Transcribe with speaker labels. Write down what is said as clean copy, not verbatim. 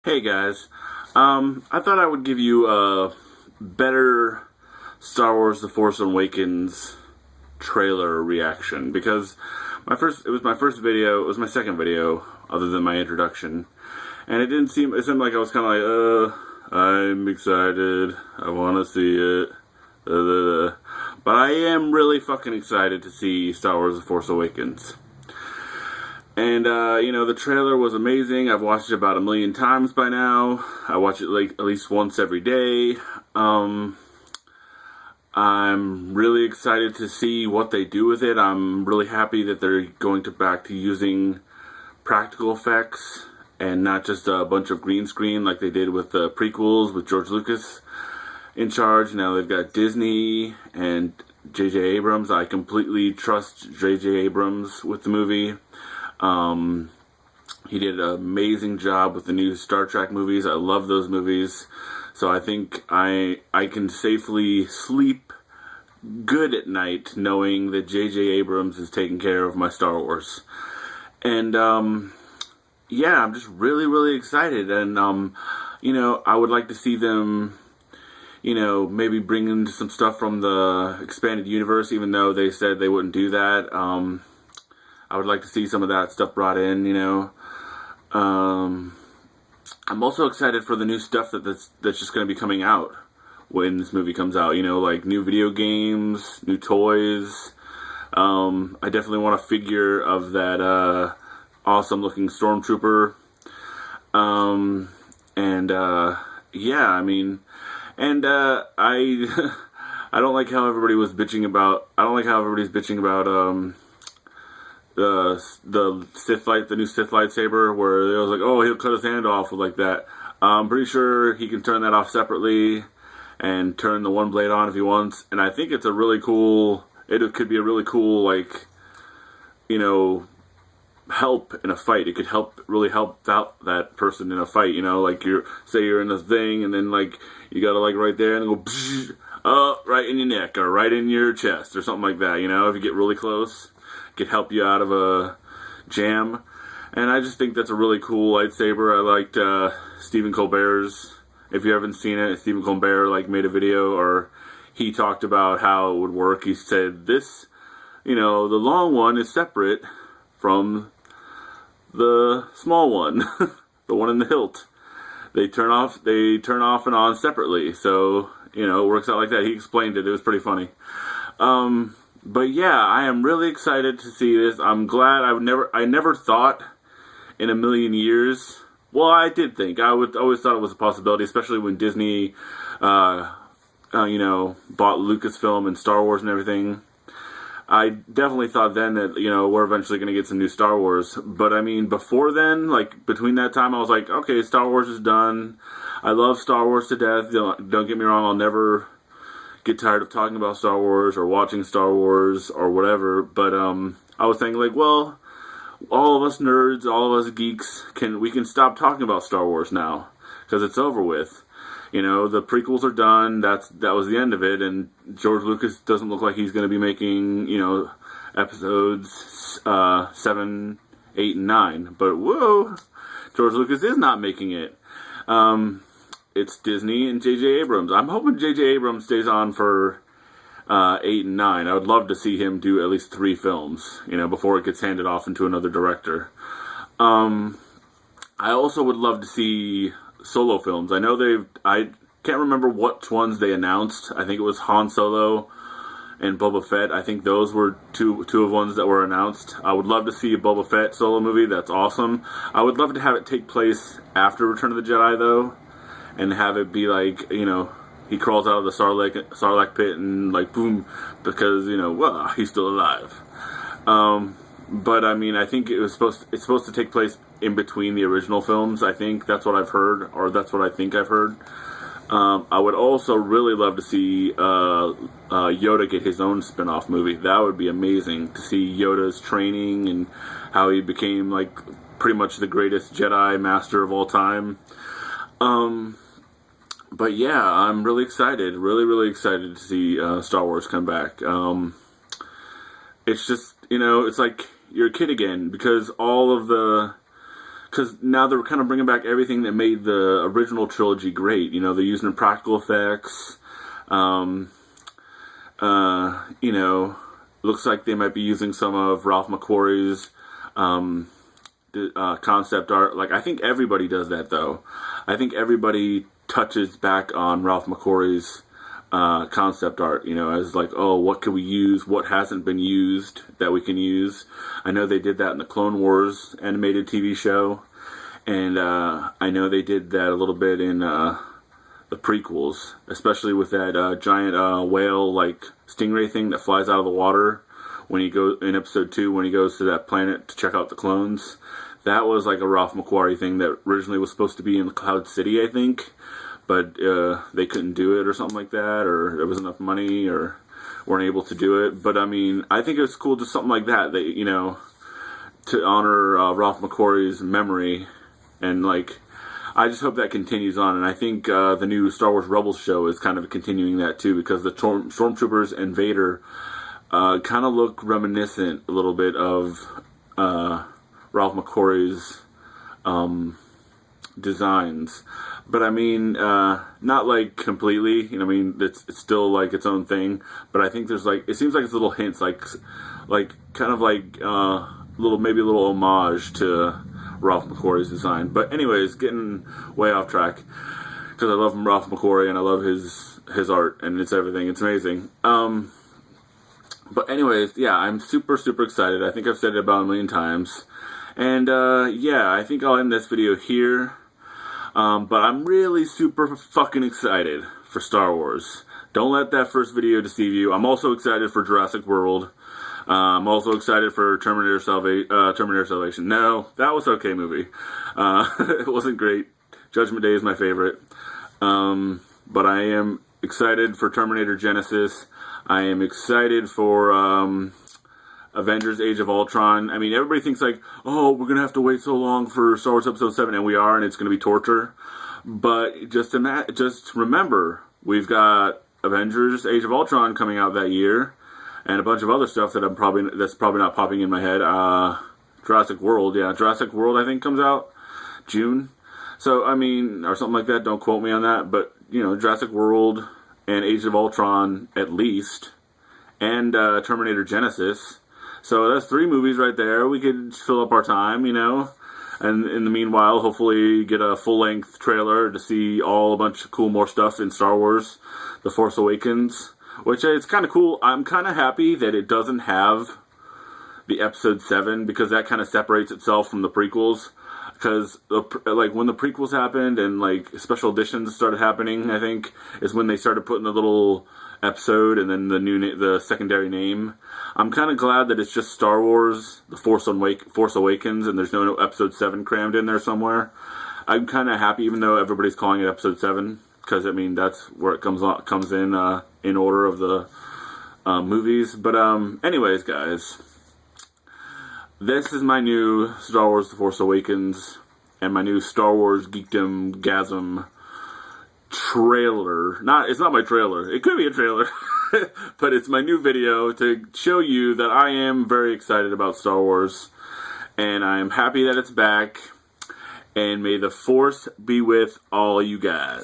Speaker 1: Hey guys, I thought I would give you a better Star Wars: The Force Awakens trailer reaction because it was my first video. It was my second video other than my introduction, and it seemed like I was kind of like, I'm excited, I want to see it, but I am really fucking excited to see Star Wars: The Force Awakens. And, the trailer was amazing. I've watched it about 1,000,000 times by now. I watch it, like, at least once every day. I'm really excited to see what they do with it. I'm really happy that they're going back to using practical effects and not just a bunch of green screen like they did with the prequels with George Lucas in charge. Now they've got Disney and J.J. Abrams. I completely trust J.J. Abrams with the movie. He did an amazing job with the new Star Trek movies. I love those movies. So I think I can safely sleep good at night knowing that J.J. Abrams is taking care of my Star Wars. And, yeah, I'm just really, really excited. And, I would like to see them, maybe bring in some stuff from the expanded universe, even though they said they wouldn't do that. I would like to see some of that stuff brought in, I'm also excited for the new stuff that's just going to be coming out when this movie comes out, like new video games, new toys. I definitely want a figure of that awesome looking stormtrooper. Yeah, I mean, and I I don't like how everybody's bitching about the new Sith lightsaber, where it was like, oh, he'll cut his hand off like that. I'm pretty sure he can turn that off separately and turn the one blade on if he wants. And I think it's a really cool. It could be a really cool, like, help in a fight. It could really help out that person in a fight. Like you're in a thing, and then like you gotta like right there and go, right in your neck or right in your chest or something like that. If you get really close. Could help you out of a jam. And I just think that's a really cool lightsaber. I liked Stephen Colbert's. If you haven't seen it, Stephen Colbert made a video, or he talked about how it would work. He said this, the long one is separate from the small one, the one in the hilt. They turn off and on separately. So, it works out like that. He explained it. It was pretty funny. But yeah, I am really excited to see this. I'm glad. I never thought in 1,000,000 years. Well, I did think. Always thought it was a possibility, especially when Disney, bought Lucasfilm and Star Wars and everything. I definitely thought then that, we're eventually going to get some new Star Wars. But I mean, before then, between that time, I was like, okay, Star Wars is done. I love Star Wars to death. Don't get me wrong. I'll never get tired of talking about Star Wars or watching Star Wars or whatever, but I was thinking well, all of us nerds, all of us geeks, we can stop talking about Star Wars now because it's over with. The prequels are done. That was the end of it, and George Lucas doesn't look like he's going to be making episodes 7, 8, and 9. But whoa, George Lucas is not making it. It's Disney and J.J. Abrams. I'm hoping J.J. Abrams stays on for 8 and 9. I would love to see him do at least 3 films, before it gets handed off into another director. I also would love to see solo films. I can't remember which ones they announced. I think it was Han Solo and Boba Fett. I think those were two of ones that were announced. I would love to see a Boba Fett solo movie. That's awesome. I would love to have it take place after Return of the Jedi, though. And have it be he crawls out of the Sarlacc pit and boom, because he's still alive. But I mean, I think it's supposed to take place in between the original films. I think that's what I've heard, or that's what I think I've heard. I would also really love to see Yoda get his own spin-off movie. That would be amazing to see Yoda's training and how he became pretty much the greatest Jedi Master of all time. But yeah, I'm really excited, really excited to see Star Wars come back. It's just, it's like you're a kid again, because because now they're kind of bringing back everything that made the original trilogy great. You know, they're using practical effects. You know, looks like they might be using some of Ralph McQuarrie's concept art. Like, I think everybody does that, though. I think everybody touches back on Ralph McQuarrie's concept art, you know, as like, oh, what can we use? What hasn't been used that we can use? I know they did that in the Clone Wars animated TV show, and I know they did that a little bit in the prequels, especially with that giant whale like stingray thing that flies out of the water when he goes in episode 2 when he goes to that planet to check out the clones. That was like a Ralph McQuarrie thing that originally was supposed to be in Cloud City, I think, but they couldn't do it or something like that, or there was enough money, or weren't able to do it. But I mean, I think it's cool, just something like that, you know, to honor Ralph McQuarrie's memory, and like, I just hope that continues on. And I think the new Star Wars Rebels show is kind of continuing that too, because the Stormtroopers and Vader kind of look reminiscent a little bit of Ralph McQuarrie's designs. But I mean, not like completely, you know, I mean, it's still like its own thing, but I think there's like, it seems like it's little hints, like kind of like maybe a little homage to Ralph McQuarrie's design. But anyways, getting way off track, because I love Ralph McQuarrie and I love his art, and it's everything. It's amazing. But anyways, yeah, I'm super excited. I think I've said it about a million times. And yeah, I think I'll end this video here. But I'm really super fucking excited for Star Wars. Don't let that first video deceive you. I'm also excited for Jurassic World. I'm also excited for Terminator Salvation. No, that was okay movie. It wasn't great. Judgment Day is my favorite. But I am excited for Terminator Genesis. I am excited for Avengers Age of Ultron. I mean, everybody thinks like, oh, we're going to have to wait so long for Star Wars Episode 7, and we are, and it's going to be torture. But just remember, we've got Avengers Age of Ultron coming out that year, and a bunch of other stuff that that's probably not popping in my head. Jurassic World, yeah, Jurassic World I think comes out June. So I mean, or something like that. Don't quote me on that, but you know, Jurassic World and Age of Ultron at least, and Terminator Genesis. So that's 3 movies right there. We could fill up our time, you know. And in the meanwhile, hopefully get a full-length trailer to see a bunch of cool more stuff in Star Wars, The Force Awakens. Which it's kind of cool. I'm kind of happy that it doesn't have the Episode 7, because that kind of separates itself from the prequels. Because like when the prequels happened and like special editions started happening, I think is when they started putting the little episode and then the secondary name. I'm kind of glad that it's just Star Wars, The Force Awakens, and there's no Episode 7 crammed in there somewhere. I'm kind of happy, even though everybody's calling it Episode 7, because I mean that's where it comes in order of the movies. But anyways, guys, this is my new Star Wars: The Force Awakens and my new Star Wars Geekdom Gasm trailer. It's not my trailer. It could be a trailer, but it's my new video to show you that I am very excited about Star Wars, and I am happy that it's back. And may the Force be with all you guys.